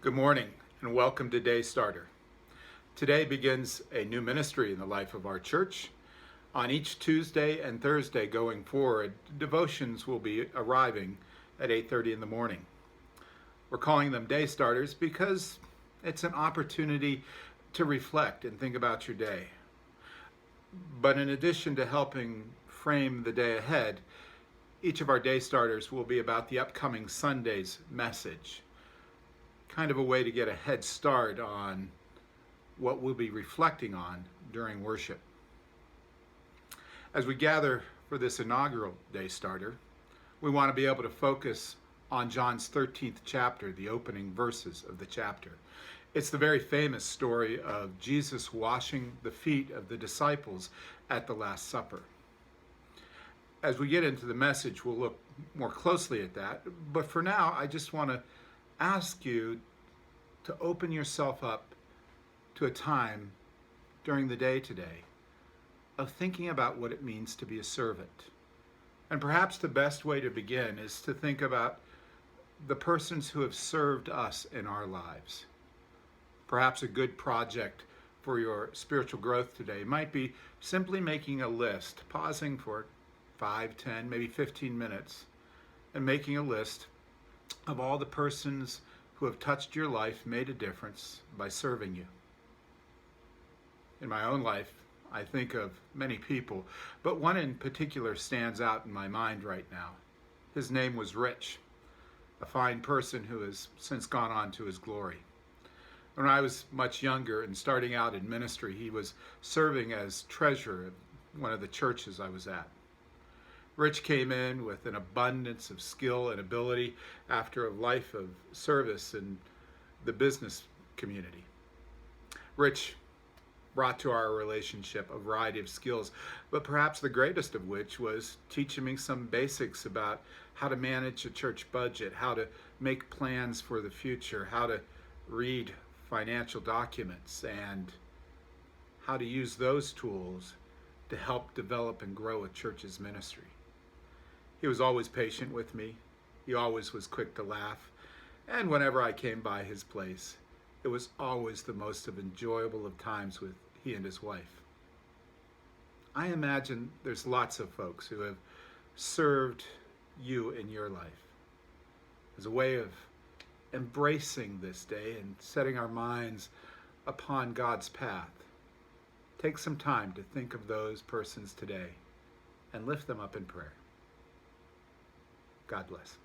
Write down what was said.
Good morning and welcome to Day Starter. Today begins a new ministry in the life of our church. On each Tuesday and Thursday going forward, devotions will be arriving at 8:30 in the morning. We're calling them Day Starters because it's an opportunity to reflect and think about your day. But in addition to helping frame the day ahead, each of our Day Starters will be about the upcoming Sunday's message. Kind of a way to get a head start on what we'll be reflecting on during worship. As we gather for this inaugural Day Starter, we want to be able to focus on John's 13th chapter, the opening verses of the chapter. It's the very famous story of Jesus washing the feet of the disciples at the Last Supper. As we get into the message, we'll look more closely at that. But for now, I just want to ask you to open yourself up to a time during the day today of thinking about what it means to be a servant. And perhaps the best way to begin is to think about the persons who have served us in our lives. Perhaps a good project for your spiritual growth today might be simply making a list, pausing for 5, 10, maybe 15 minutes, and making a list of all the persons who have touched your life, made a difference by serving you. In my own life, I think of many people, but one in particular stands out in my mind right now. His name was Rich, a fine person who has since gone on to his glory. When I was much younger and starting out in ministry, he was serving as treasurer at one of the churches I was at. Rich came in with an abundance of skill and ability after a life of service in the business community. Rich brought to our relationship a variety of skills, but perhaps the greatest of which was teaching me some basics about how to manage a church budget, how to make plans for the future, how to read financial documents, and how to use those tools to help develop and grow a church's ministry. He was always patient with me. He always was quick to laugh. And whenever I came by his place, it was always the most enjoyable of times with he and his wife. I imagine there's lots of folks who have served you in your life as a way of embracing this day and setting our minds upon God's path. Take some time to think of those persons today and lift them up in prayer. God bless.